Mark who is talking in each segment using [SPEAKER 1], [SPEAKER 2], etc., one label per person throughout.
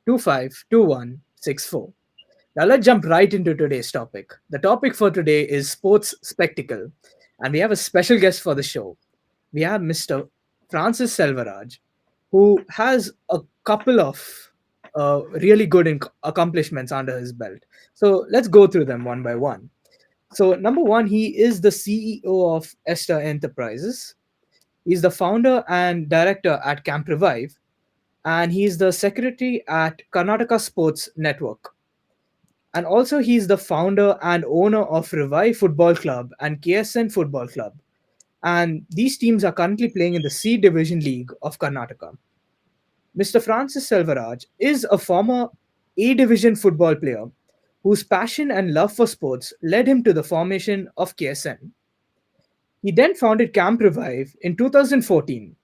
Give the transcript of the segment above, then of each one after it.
[SPEAKER 1] 252164. Now let's jump right into today's topic. The topic for today is sports spectacle, and we have a special guest for the show. We have Mr. Francis Selvaraj, who has a couple of really good accomplishments under his belt. So let's go through them one by one. So, number one, he is the CEO of Esther Enterprises. He's the founder and director at Camp Revive, and he's the secretary at Karnataka Sports Network. And also, he's the founder and owner of Revive Football Club and KSN Football Club. And these teams are currently playing in the C Division League of Karnataka. Mr. Francis Selvaraj is a former A Division football player whose passion and love for sports led him to the formation of KSN. He then founded Camp Revive in 2014,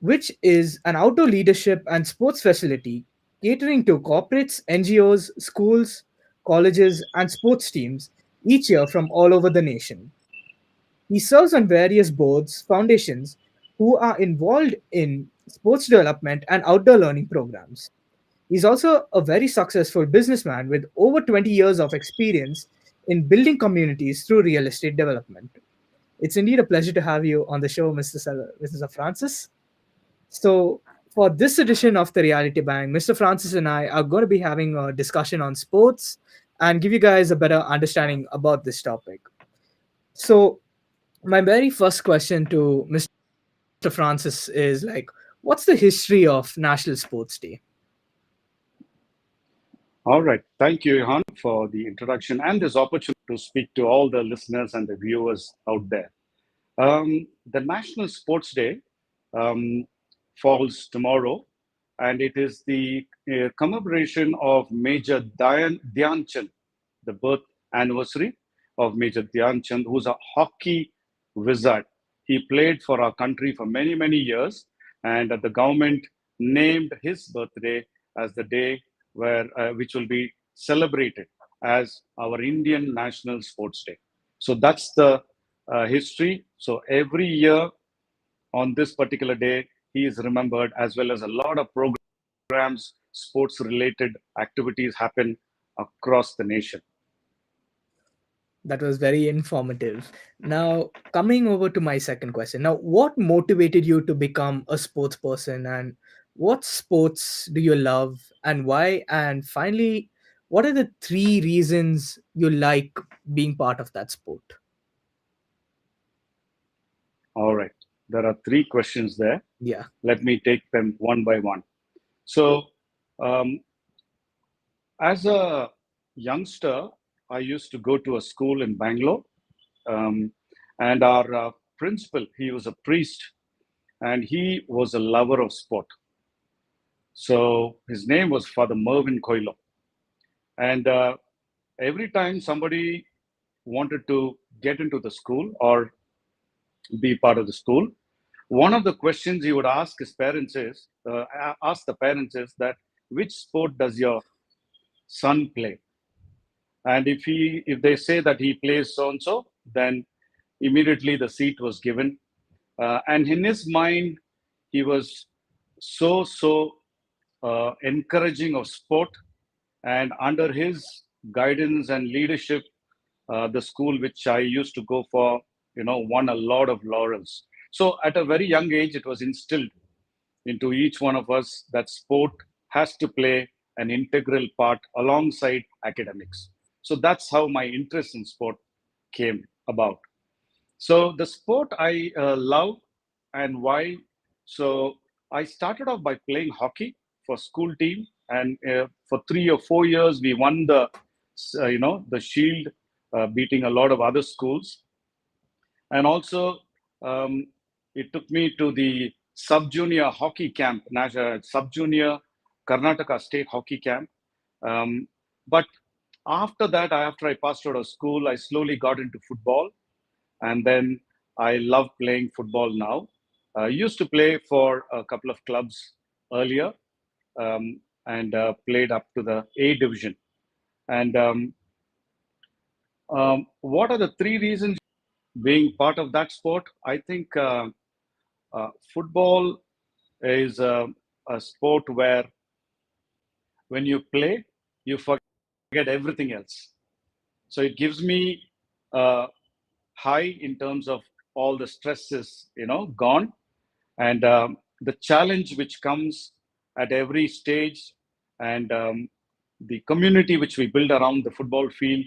[SPEAKER 1] which is an outdoor leadership and sports facility catering to corporates, NGOs, schools, colleges, and sports teams each year from all over the nation. He serves on various boards, foundations who are involved in sports development and outdoor learning programs. He's also a very successful businessman with over 20 years of experience in building communities through real estate development. It's indeed a pleasure to have you on the show, Mr. Francis. So, for this edition of the Reality Bang, Mr. Francis and I are going to be having a discussion on sports and give you guys a better understanding about this topic. So, my very first question to Mr. Francis is like, what's the history of National Sports Day?
[SPEAKER 2] All right. Thank you, Yohann, for the introduction and this opportunity to speak to all the listeners and the viewers out there. The National Sports Day falls tomorrow, and it is the commemoration of Major Dhyan Chand, the birth anniversary of Major Dhyan Chand, who's a hockey wizard. He played for our country for many, many years, and the government named his birthday as the day which will be celebrated as our Indian National Sports Day. So that's the history. So every year on this particular day, he is remembered, as well as a lot of programs, sports related activities happen across the nation.
[SPEAKER 1] That was very informative. Now, coming over to my second question. Now, what motivated you to become a sports person, and what sports do you love and why? And finally, what are the three reasons you like being part of that sport?
[SPEAKER 2] All right. There are three questions there.
[SPEAKER 1] Yeah.
[SPEAKER 2] Let me take them one by one. So, as a youngster, I used to go to a school in Bangalore, and our principal, he was a priest, and he was a lover of sport. So his name was Father Mervyn Coilo. And every time somebody wanted to get into the school or be part of the school, one of the questions he would ask his parents is, ask the parents is that, which sport does your son play? And if they say that he plays so and so, then immediately the seat was given. And in his mind, he was so encouraging of sport, and under his guidance and leadership, the school which I used to go for, won a lot of laurels. So at a very young age, it was instilled into each one of us that sport has to play an integral part alongside academics. So that's how my interest in sport came about. So the sport I love and why. So I started off by playing hockey for school team, and for 3 or 4 years we won the shield, beating a lot of other schools. And also it took me to the sub-junior hockey camp, sub-junior Karnataka State Hockey Camp. But after that, after I passed out of school, I slowly got into football, and then I love playing football now. I used to play for a couple of clubs earlier, and played up to the A division. And what are the three reasons being part of that sport? I think football is a sport where When you play, you forget everything else. So it gives me uh, high in terms of all the stress is, gone. And the challenge which comes at every stage, and the community which we build around the football field,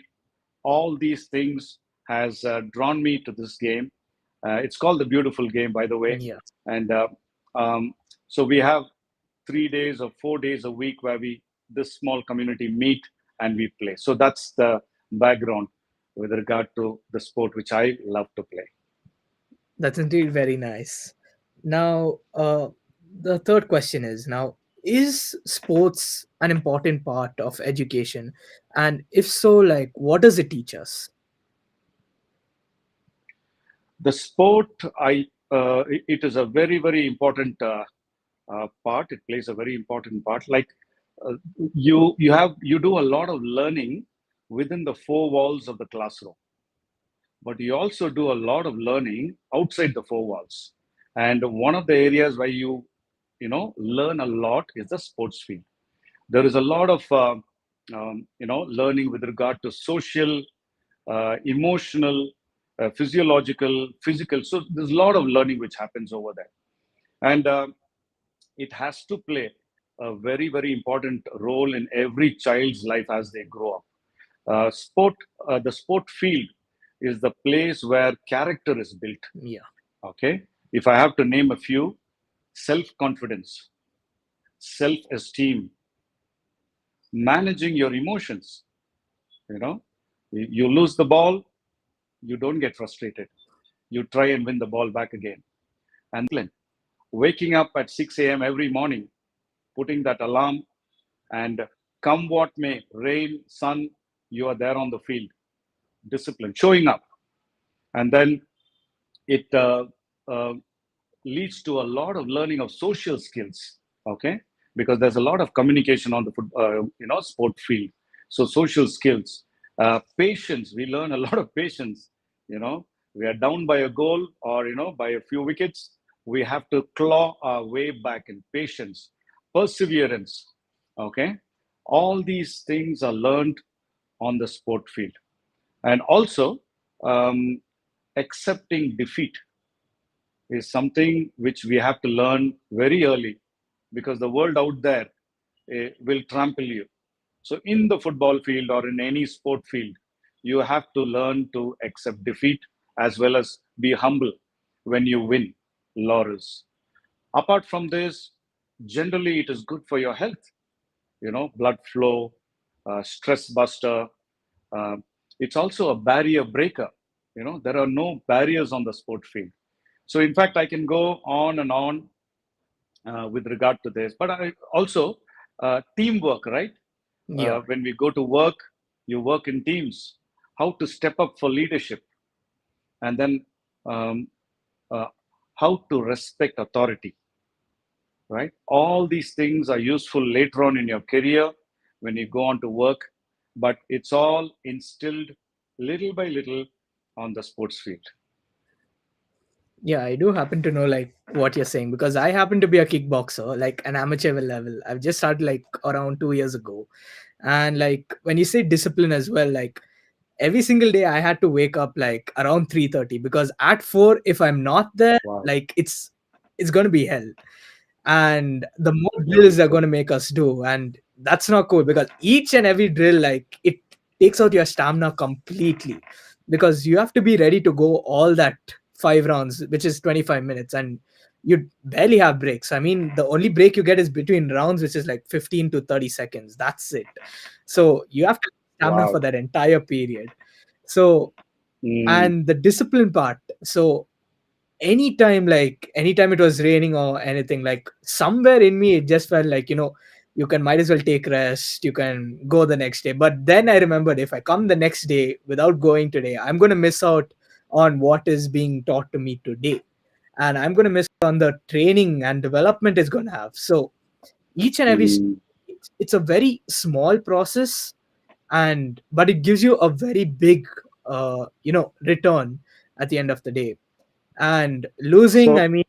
[SPEAKER 2] all these things has drawn me to this game. It's called the beautiful game, by the way.
[SPEAKER 1] Yeah,
[SPEAKER 2] And um, so we have 3 days or 4 days a week where we this small community meet and we play. So that's the background with regard to the sport which I love to play.
[SPEAKER 1] that's indeed very nice. Now, the third question is now, is sports an important part of education? And if so, like, what does it teach us?
[SPEAKER 2] The sport, it is a very very important part. It plays a very important part. Like uh, you do a lot of learning within the four walls of the classroom, but you also do a lot of learning outside the four walls. And one of the areas where you learn a lot is the sports field. There is a lot of learning with regard to social, emotional, physiological, physical. So there's a lot of learning which happens over there, and it has to play a very very important role in every child's life as they grow up. The sport field is the place where character is built.
[SPEAKER 1] Yeah,
[SPEAKER 2] Okay, if I have to name a few: self confidence, self esteem, managing your emotions. You know, you lose the ball, you don't get frustrated. You try and win the ball back again. And waking up at 6 a.m. every morning, putting that alarm, and come what may, rain, sun, you are there on the field. Discipline, showing up. And then it uh, leads to a lot of learning of social skills. Okay, because there's a lot of communication on the sport field. So social skills, patience. We learn a lot of patience. You know, we are down by a goal or by a few wickets. We have to claw our way back in patience, perseverance. Okay, all these things are learned on the sport field, and also um, accepting defeat is something which we have to learn very early, because the world out there will trample you. So, in the football field or in any sport field, you have to learn to accept defeat as well as be humble when you win laurels. Apart from this, generally it is good for your health, blood flow, stress buster. Uh, it's also a barrier breaker. There are no barriers on the sport field. So, in fact, I can go on and on with regard to this. But I also teamwork, right?
[SPEAKER 1] yeah,
[SPEAKER 2] When we go to work, you work in teams. How to step up for leadership, and then um, uh, how to respect authority, right? All these things are useful later on in your career when you go on to work, but it's all instilled little by little on the sports field.
[SPEAKER 1] yeah. I do happen to know like what you're saying because I happen to be a kickboxer, like an amateur level. I've just started like around 2 years ago, and like when you say discipline as well, like every single day I had to wake up like around 3:30 because at 4 if I'm not there,
[SPEAKER 2] Wow,
[SPEAKER 1] like it's going to be hell. And the more
[SPEAKER 2] very
[SPEAKER 1] drills they're
[SPEAKER 2] true.
[SPEAKER 1] going to make us do, and that's not cool because each and every drill like it takes out your stamina completely because you have to be ready to go all that 5 rounds, which is 25 minutes, and you barely have breaks. I mean, the only break you get is between rounds, which is like 15 to 30 seconds. That's it. So you have to have stamina for
[SPEAKER 2] Wow.
[SPEAKER 1] that entire period. So,
[SPEAKER 2] Mm,
[SPEAKER 1] and the discipline part. So anytime it was raining or anything, like somewhere in me it just felt like, you can might as well take rest, you can go the next day. But then I remembered, if I come the next day without going today, I'm going to miss out on what is being taught to me today, and I'm going to miss out on the training and development it's going to have. So each and every
[SPEAKER 2] mm.
[SPEAKER 1] it's a very small process, and but it gives you a very big return at the end of the day. And losing, I
[SPEAKER 2] So,
[SPEAKER 1] mean,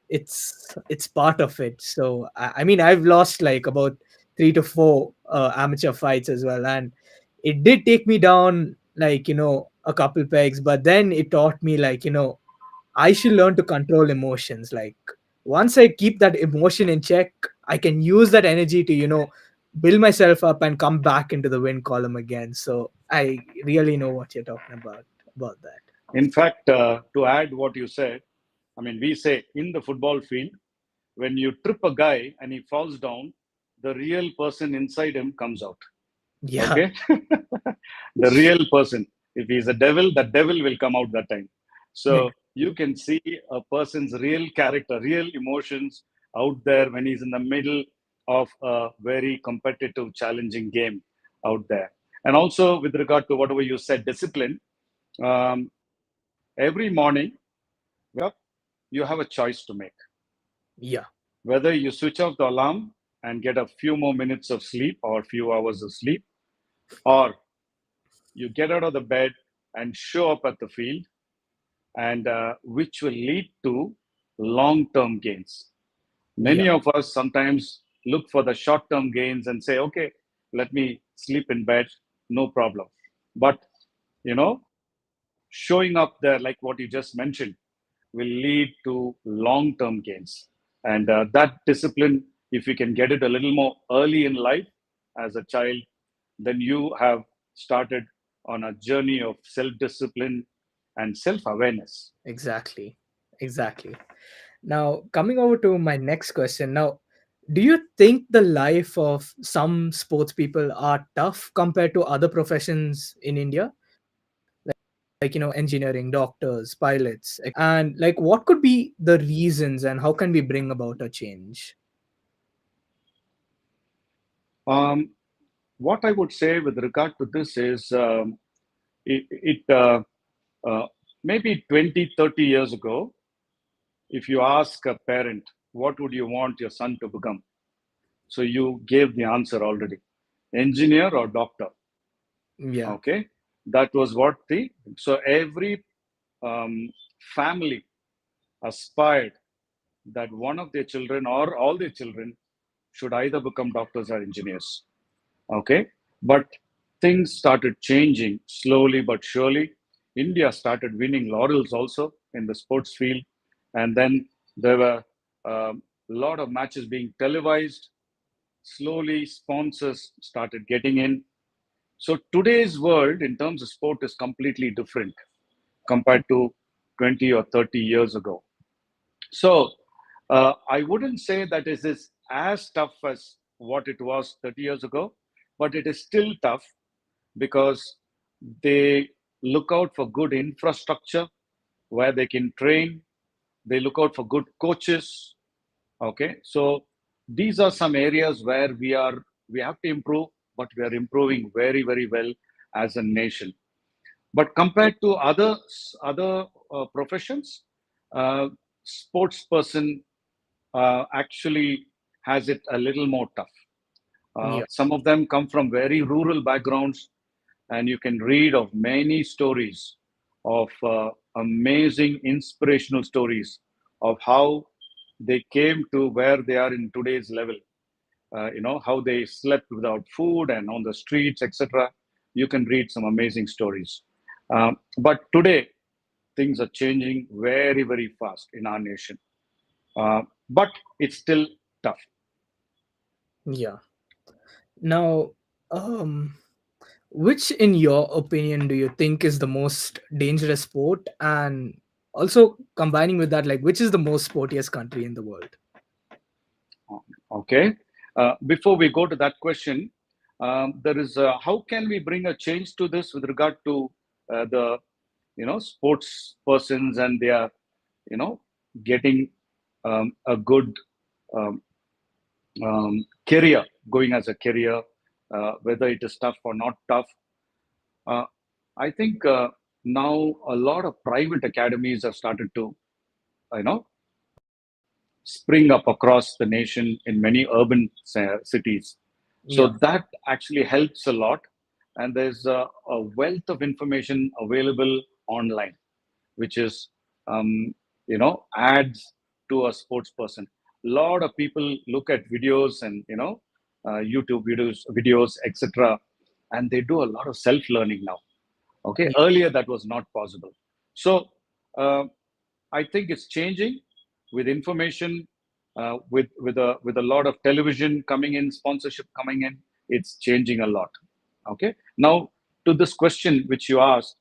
[SPEAKER 1] it's part of it. So I mean, I've lost like about 3 to 4 amateur fights as well, and it did take me down, like, a couple pegs, but then it taught me, like, I should learn to control emotions. Like, once I keep that emotion in check, I can use that energy to, build myself up and come back into the win column again. So I really know what you're talking about that.
[SPEAKER 2] In fact, to add what you said, I mean, we say in the football field, when you trip a guy and he falls down, the real person inside him comes out.
[SPEAKER 1] Yeah,
[SPEAKER 2] Okay? The real person. If he's a devil, the devil will come out that time. So you can see a person's real character, real emotions out there when he's in the middle of a very competitive, challenging game out there. And also, with regard to whatever you said, discipline, um, every morning, wake up, you have a choice to make.
[SPEAKER 1] yeah,
[SPEAKER 2] Whether you switch off the alarm and get a few more minutes of sleep or a few hours of sleep, or you get out of the bed and show up at the field, and which will lead to long term gains. Many
[SPEAKER 1] yeah,
[SPEAKER 2] of us sometimes look for the short term gains and say, okay, let me sleep in bed, no problem. But, you know, showing up there, like what you just mentioned, will lead to long term gains. And that discipline, if you can get it a little more early in life as a child, then you have started on a journey of self discipline and self awareness.
[SPEAKER 1] exactly, exactly. Now, coming over to my next question. Now, do you think the life of some sports people are tough compared to other professions in India? Like, engineering, doctors, pilots, and like, what could be the reasons and how can we bring about a change?
[SPEAKER 2] Um, what I would say with regard to this is it uh, maybe 20, 30 years ago, if you ask a parent, what would you want your son to become? So you gave the answer already, engineer or doctor.
[SPEAKER 1] Yeah,
[SPEAKER 2] Okay, that was what the so every um, family aspired that one of their children or all their children should either become doctors or engineers. Okay, but things started changing slowly but surely. India started winning laurels also in the sports field, and then there were a lot of matches being televised. Slowly, sponsors started getting in. So today's world, in terms of sport, is completely different compared to 20 or 30 years ago. So I wouldn't say that it is as tough as what it was 30 years ago, but it is still tough because they look out for good infrastructure where they can train. They look out for good coaches. Okay, so these are some areas where we have to improve, but we are improving very very well as a nation. But compared to other professions, uh, sports person actually has it a little more tough.
[SPEAKER 1] yeah,
[SPEAKER 2] Some of them come from very rural backgrounds, and you can read of many stories of amazing inspirational stories of how they came to where they are in today's level. How they slept without food and on the streets, etc. You can read some amazing stories. But today, things are changing very, very fast in our nation. But it's still tough.
[SPEAKER 1] yeah. Now, um, which, in your opinion, do you think is the most dangerous sport? And also combining with that, like, which is the most sportiest country in the world?
[SPEAKER 2] Okay. Before we go to that question, there is how can we bring a change to this with regard to the sports persons and their you know getting a good um, career going as a career, whether it is tough or not tough. Uh, I think now a lot of private academies have started to you know spring up across the nation in many urban cities. So
[SPEAKER 1] Yeah,
[SPEAKER 2] that actually helps a lot. And there's a wealth of information available online, which is, adds to a sports person. A lot of people look at videos and, YouTube videos, etc. And they do a lot of self-learning now. Okay,
[SPEAKER 1] Yeah,
[SPEAKER 2] earlier that was not possible. So uh, I think it's changing with information, with a lot of television coming in, sponsorship coming in. It's changing a lot. Okay, now to this question which you asked,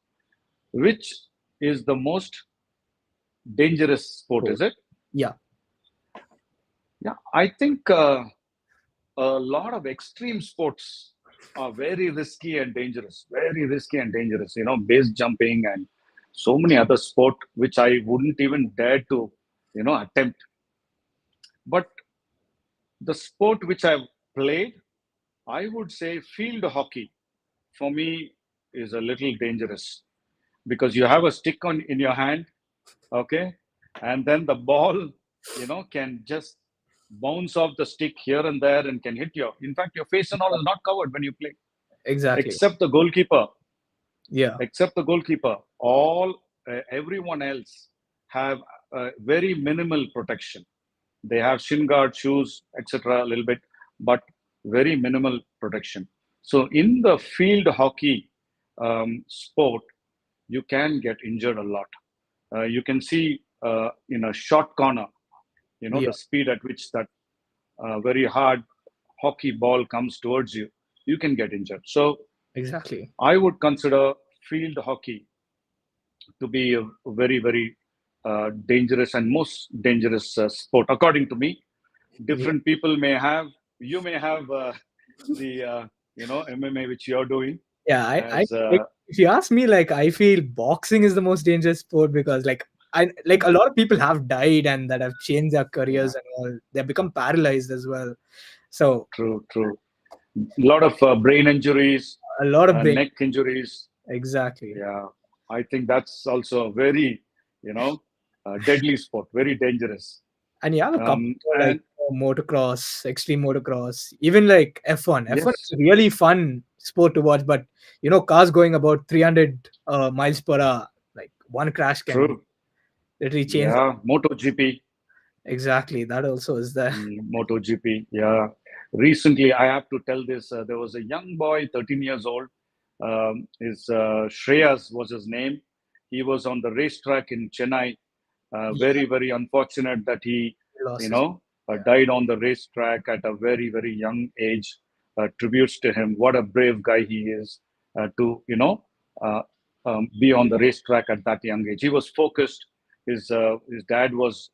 [SPEAKER 2] which is the most dangerous sport?
[SPEAKER 1] sport.
[SPEAKER 2] Is it?
[SPEAKER 1] Yeah,
[SPEAKER 2] Yeah, I think a lot of extreme sports are very risky and dangerous. Very risky and dangerous. Base jumping and so many other sport which I wouldn't even dare to, attempt. But the sport which I've played, I would say field hockey for me is a little dangerous because you have a stick on in your hand, okay, and then the ball, can just bounce off the stick here and there and can hit you. In fact, your face and all is not covered when you play,
[SPEAKER 1] exactly.
[SPEAKER 2] except the goalkeeper.
[SPEAKER 1] Yeah,
[SPEAKER 2] Except the goalkeeper, all everyone else have very minimal protection. They have shin guard, shoes, etc. A little bit, but very minimal protection. So in the field hockey sport, you can get injured a lot. You can see in a short corner,
[SPEAKER 1] yeah,
[SPEAKER 2] the speed at which that very hard hockey ball comes towards you, you can get injured. So
[SPEAKER 1] exactly.
[SPEAKER 2] I would consider field hockey to be a very, very dangerous and most dangerous sport, according to me.
[SPEAKER 1] Yeah,
[SPEAKER 2] Different people may have, you may have the, MMA, which you're doing
[SPEAKER 1] yeah. I
[SPEAKER 2] as,
[SPEAKER 1] like, if you ask me, like, I feel boxing is the most dangerous sport because, like, I like a lot of people have died and that have changed their
[SPEAKER 2] yeah,
[SPEAKER 1] careers and all. They've become paralyzed as well. So
[SPEAKER 2] true, true. A lot of brain injuries,
[SPEAKER 1] a lot of brain.
[SPEAKER 2] neck injuries.
[SPEAKER 1] Exactly.
[SPEAKER 2] Yeah, I think that's also a very, deadly sport, very dangerous.
[SPEAKER 1] And you have a couple more, like
[SPEAKER 2] And
[SPEAKER 1] motocross, extreme motocross, even like F1. F1 is
[SPEAKER 2] yes,
[SPEAKER 1] a really fun sport to watch, but cars going about 300 miles per hour, like one crash can
[SPEAKER 2] true.
[SPEAKER 1] literally change the.
[SPEAKER 2] Yeah, MotoGP.
[SPEAKER 1] Exactly, that also is there.
[SPEAKER 2] MotoGP, yeah. Recently, I have to tell this. There was a young boy, 13 years old. His Shreyas was his name. He was on the racetrack in Chennai.
[SPEAKER 1] Yeah,
[SPEAKER 2] Very, very unfortunate that he,
[SPEAKER 1] losses. Yeah,
[SPEAKER 2] died on the racetrack at a very, very young age. Tributes to him. What a brave guy he is to, uh, be on the racetrack at that young age. He was focused. His dad was,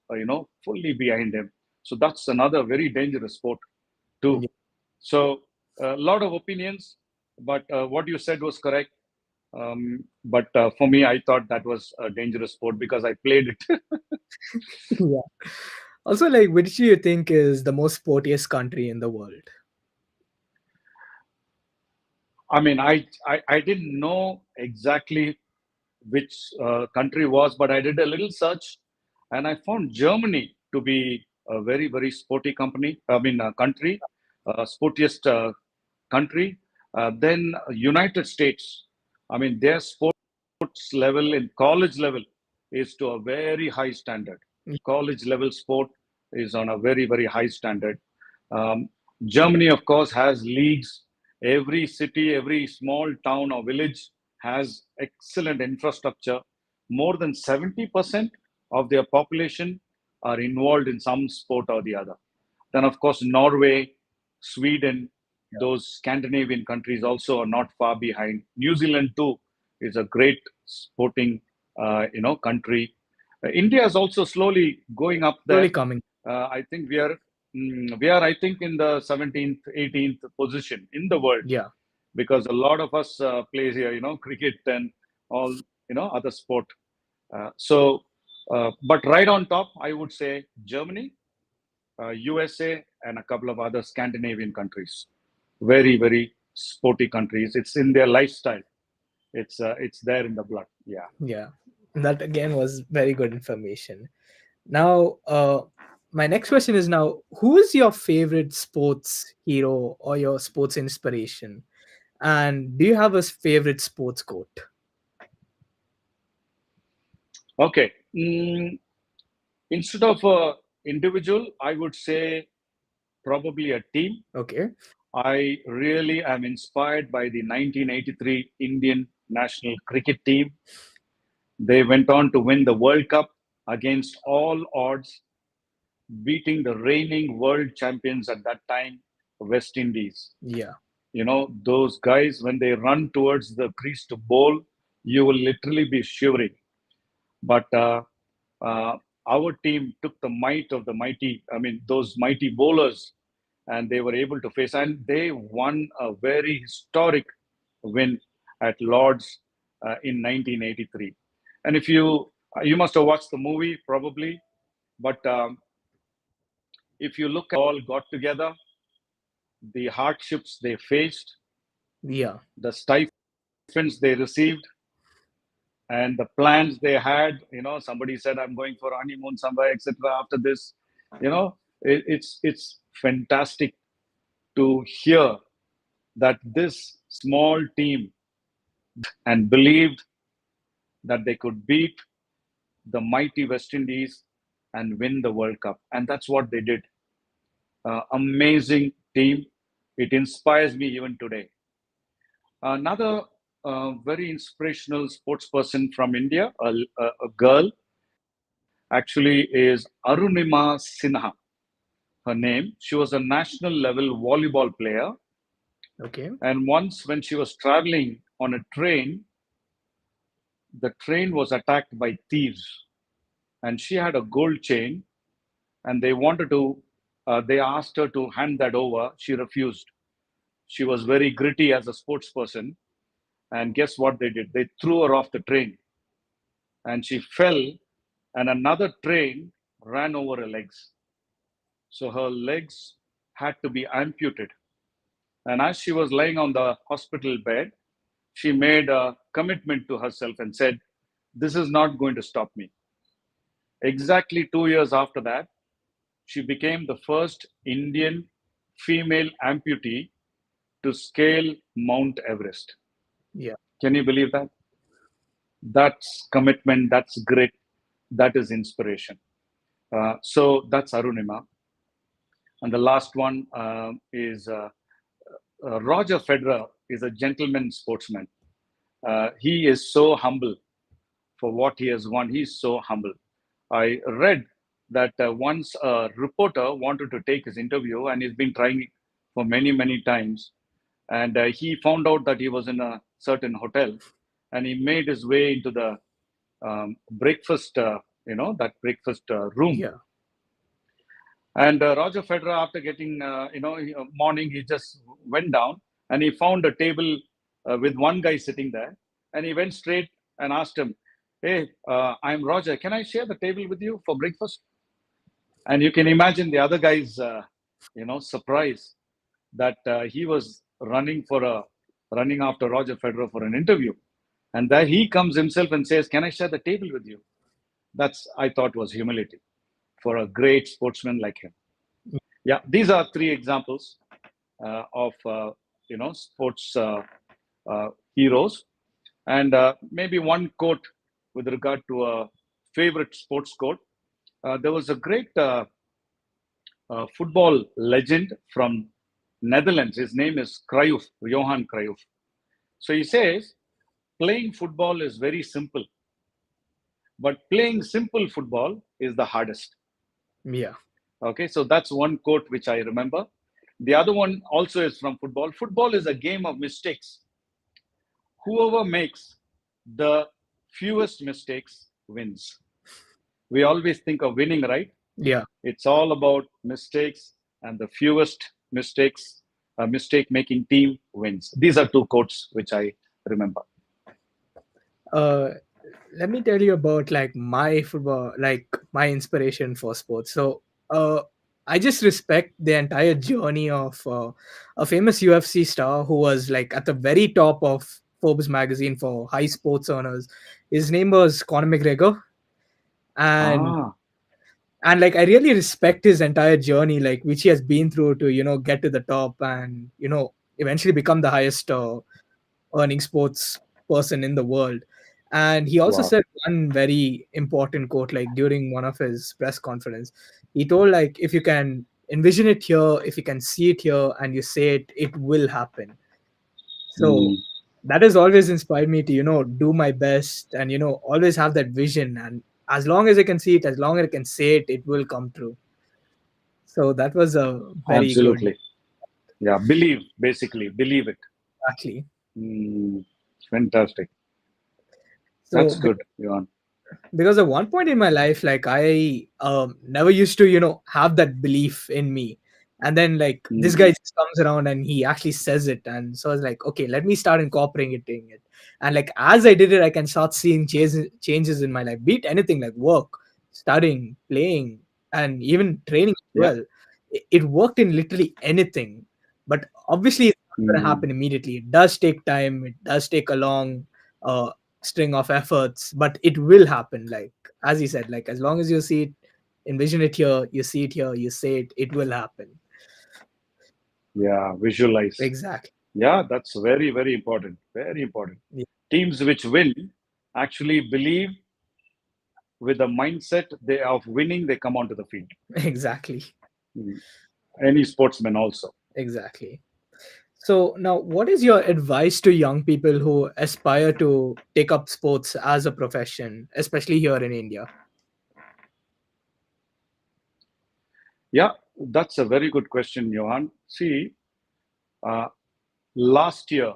[SPEAKER 2] fully behind him. So that's another very dangerous sport too.
[SPEAKER 1] yeah.
[SPEAKER 2] So a lot of opinions, but what you said was correct. But for me, I thought that was a dangerous sport because I played it.
[SPEAKER 1] Yeah. Also, like, which do you think is the most sportiest country in the world?
[SPEAKER 2] I mean, I didn't know exactly which country was, but I did a little search, and I found Germany to be a very, very sporty company. I mean, country, sportiest country. Then United States. I mean, their sports level in college level is to a very high standard. College level sport is on a very, very high standard. Um, Germany, of course, has leagues. Every city, every small town or village has excellent infrastructure. More than 70% of their population are involved in some sport or the other. Then, of course, Norway, Sweden, those Scandinavian countries also are not far behind. New Zealand, too, is a great sporting, country. India is also slowly going up
[SPEAKER 1] Slowly
[SPEAKER 2] there.
[SPEAKER 1] coming.
[SPEAKER 2] I think we are, I think, in the 17th, 18th position in the world
[SPEAKER 1] Yeah.
[SPEAKER 2] because a lot of us plays here, cricket and all, other sport. But right on top, I would say Germany, USA, and a couple of other Scandinavian countries. Very, very sporty countries. It's in their lifestyle. It's there in the blood. Yeah.
[SPEAKER 1] Yeah. That again was very good information. Now, my next question is now, who is your favorite sports hero or your sports inspiration? And do you have a favorite sports quote?
[SPEAKER 2] Okay. Instead of a individual, I would say probably a team.
[SPEAKER 1] Okay.
[SPEAKER 2] I really am inspired by the 1983 Indian national cricket team. They went on to win the World Cup against all odds, beating the reigning world champions at that time, West Indies.
[SPEAKER 1] Yeah.
[SPEAKER 2] You know, those guys, when they run towards the crease to bowl, you will literally be shivering. But uh, our team took the might of the mighty, I mean, those mighty bowlers, and they were able to face, and they won a very historic win at Lords in 1983. And if you must have watched the movie probably, but if you look, all got together, the hardships they faced,
[SPEAKER 1] Yeah.
[SPEAKER 2] the stipends they received, and the plans they had. You know, somebody said, I'm going for honeymoon somewhere, etc. After this, you know, it's fantastic to hear that this small team and believed that they could beat the mighty West Indies and win the World Cup. And that's what they did. Amazing team. It inspires me even today. Another very inspirational sports person from India, a girl, actually is Arunima Sinha. Her name. She was a national level volleyball player.
[SPEAKER 1] Okay.
[SPEAKER 2] And once, when she was traveling on a train, the train was attacked by thieves. And she had a gold chain, and they asked her to hand that over. She refused. She was very gritty as a sports person. And guess what they did? They threw her off the train, and she fell, and another train ran over her legs. So her legs had to be amputated. And as she was lying on the hospital bed, she made a commitment to herself and said, this is not going to stop me. Exactly 2 years after that, she became the first Indian female amputee to scale Mount Everest.
[SPEAKER 1] Yeah.
[SPEAKER 2] Can you believe that? That's commitment, that's grit, that is inspiration. So that's Arunima. And the last one is Roger Federer is a gentleman sportsman. He is so humble for what he has won. He's so humble. I read that once a reporter wanted to take his interview, and he's been trying for many, many times. And he found out that he was in a certain hotel, and he made his way into the breakfast, that breakfast room.
[SPEAKER 1] Yeah.
[SPEAKER 2] And Roger Federer, after getting, morning, he just went down and he found a table with one guy sitting there. And he went straight and asked him, hey, I'm Roger. Can I share the table with you for breakfast? And you can imagine the other guy's, surprise that he was running after Roger Federer for an interview. And there he comes himself and says, can I share the table with you? That's, I thought, was humility for a great sportsman like him. Yeah, these are three examples of sports heroes, and maybe one quote with regard to a favorite sports quote. There was a great football legend from Netherlands. His name is Cruyff, Yohann Cruyff. So he says, playing football is very simple, but playing simple football is the hardest.
[SPEAKER 1] Yeah.
[SPEAKER 2] Okay, so that's one quote which I remember. The other one also is from football. Football is a game of mistakes. Whoever makes the fewest mistakes wins. We always think of winning, right?
[SPEAKER 1] Yeah.
[SPEAKER 2] It's all about mistakes, and the fewest mistakes, a mistake making team wins. These are two quotes which I remember.
[SPEAKER 1] uh Let me tell you about like my football, like my inspiration for sports. So I just respect the entire journey of a famous UFC star who was like at the very top of Forbes magazine for high sports earners. His name was Conor McGregor. and
[SPEAKER 2] Ah,
[SPEAKER 1] and like I really respect his entire journey, like which he has been through to get to the top and eventually become the highest earning sports person in the world. And he also
[SPEAKER 2] wow.
[SPEAKER 1] said one very important quote, like during one of his press conference. He told, like, if you can envision it here, if you can see it here and you say it, it will happen. So
[SPEAKER 2] Mm,
[SPEAKER 1] that has always inspired me to, do my best and, always have that vision. And as long as I can see it, as long as I can say it, it will come true. So that was a very good,
[SPEAKER 2] absolutely. Yeah, believe, basically, believe it.
[SPEAKER 1] actually.
[SPEAKER 2] Mm, fantastic.
[SPEAKER 1] So
[SPEAKER 2] That's good, Johan.
[SPEAKER 1] because at one point in my life, like I never used to, have that belief in me, and then like this guy
[SPEAKER 2] Mm,
[SPEAKER 1] just comes around and he actually says it, and so I was like, okay, let me start incorporating it. And like as I did it, I can start seeing changes in my life, be it anything like work, studying, playing, and even training as
[SPEAKER 2] yeah.
[SPEAKER 1] well. It worked in literally anything, but obviously it's not going to
[SPEAKER 2] Mm,
[SPEAKER 1] happen immediately. It does take time, it does take a long uh, string of efforts, but it will happen. Like as you said, like as long as you see it, envision it here, you see it here, you say it, it will happen.
[SPEAKER 2] yeah, visualize.
[SPEAKER 1] Exactly.
[SPEAKER 2] Yeah, that's very, very important. Very important.
[SPEAKER 1] Yeah,
[SPEAKER 2] Teams which win actually believe with the mindset they of winning, they come onto the field.
[SPEAKER 1] exactly.
[SPEAKER 2] Mm. Any sportsman also.
[SPEAKER 1] Exactly. So now what is your advice to young people who aspire to take up sports as a profession, especially here in India?
[SPEAKER 2] Yeah, that's a very good question, Johan. See, uh, last year,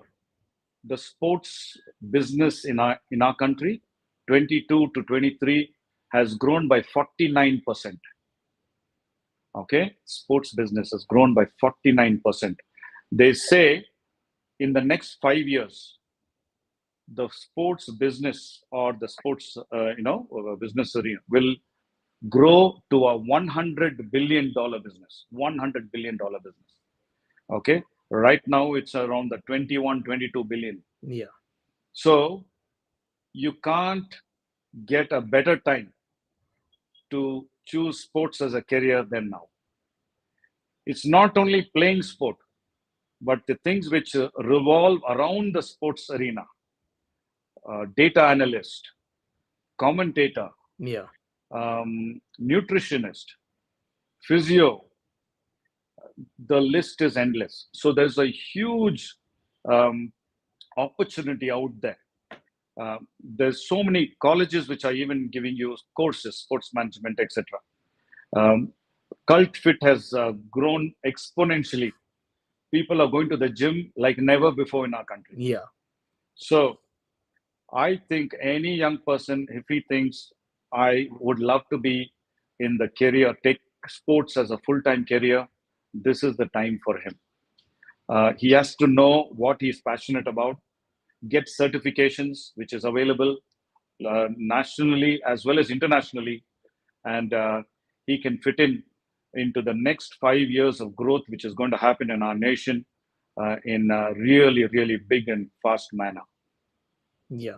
[SPEAKER 2] the sports business in our country, 22 to 23, has grown by 49%. Okay, sports business has grown by 49%. They say in the next 5 years, the sports business or the sports business arena will grow to a $100 billion business. $100 billion business. Okay, right now it's around the 21, 22 billion.
[SPEAKER 1] Yeah.
[SPEAKER 2] So you can't get a better time to choose sports as a career than now. It's not only playing sport, but the things which revolve around the sports arena, data analyst, commentator,
[SPEAKER 1] Yeah.
[SPEAKER 2] nutritionist, physio, the list is endless. So there's a huge um, opportunity out there. There's so many colleges which are even giving you courses, sports management, etc. Um, Cult Fit has grown exponentially. People are going to the gym like never before in our country.
[SPEAKER 1] Yeah.
[SPEAKER 2] So I think any young person, if he thinks I would love to be in the career, take sports as a full time career, this is the time for him. He has to know what he's passionate about, get certifications, which is available nationally as well as internationally, and he can fit into the next 5 years of growth, which is going to happen in our nation in a really, really big and fast manner.
[SPEAKER 1] Yeah.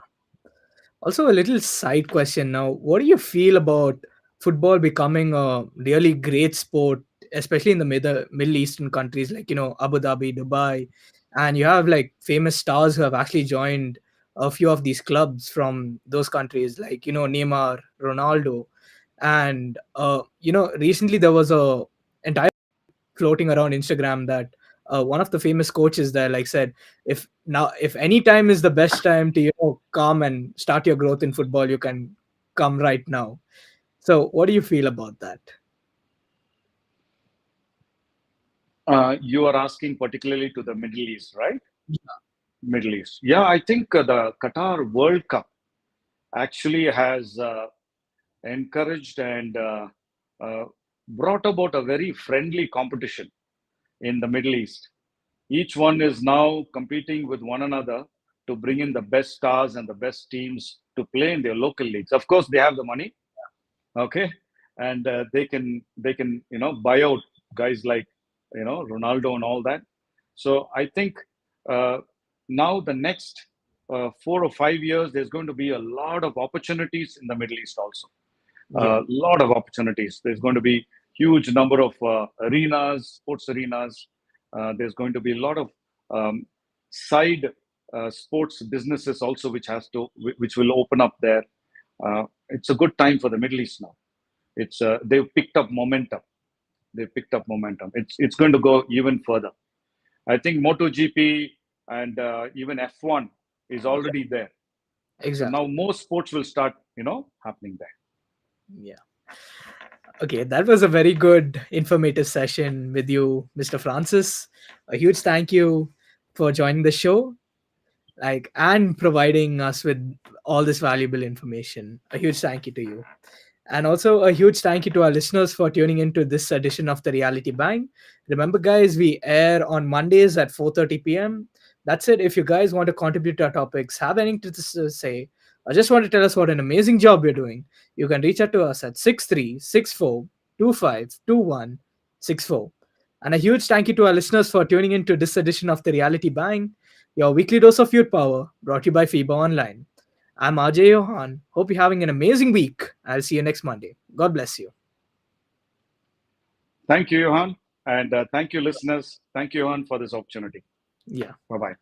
[SPEAKER 1] Also, a little side question now. What do you feel about football becoming a really great sport, especially in the Middle Eastern countries like, Abu Dhabi, Dubai, and you have like famous stars who have actually joined a few of these clubs from those countries, like, Neymar, Ronaldo, and recently there was a entire floating around Instagram that one of the famous coaches there like said, if any time is the best time to come and start your growth in football, you can come right now. So what do you feel about that?
[SPEAKER 2] You are asking particularly to the Middle East, right? Middle East. Yeah, I think the Qatar World Cup actually has encouraged and uh, brought about a very friendly competition in the Middle East. Each one is now competing with one another to bring in the best stars and the best teams to play in their local leagues. Of course, they have the money, okay, and they can buy out guys like Ronaldo and all that. So I think uh, now the next 4 or 5 years, there's going to be a lot of opportunities in the Middle East also.
[SPEAKER 1] Yeah.
[SPEAKER 2] A lot of opportunities. There's going to be huge number of arenas, sports arenas. There's going to be a lot of um, side sports businesses also, which will open up there. It's a good time for the Middle East now. It's they've picked up momentum. they picked up momentum. It's going to go even further. I think MotoGP and even F1 is
[SPEAKER 1] Yeah,
[SPEAKER 2] already there. So now
[SPEAKER 1] exactly.
[SPEAKER 2] more sports will start, happening there.
[SPEAKER 1] Yeah. Okay, that was a very good informative session with you, Mr. Francis. A huge thank you for joining the show, like, and providing us with all this valuable information. A huge thank you to you. And also a huge thank you to our listeners for tuning into this edition of the Reality Bang. Remember, guys, we air on Mondays at 4:30 p.m. That's it. If you guys want to contribute to our topics, have anything to say, or just want to tell us what an amazing job you're doing, you can reach out to us at 6364252164. And a huge thank you to our listeners for tuning into this edition of the Reality Bang, your weekly dose of youth power, brought to you by FEBA Online. I'm RJ Yohann. Hope you're having an amazing week. I'll see you next Monday. God bless you.
[SPEAKER 2] Thank you, Johan. And thank you, listeners. Thank you, Johan, for this opportunity.
[SPEAKER 1] Yeah.
[SPEAKER 2] Bye bye.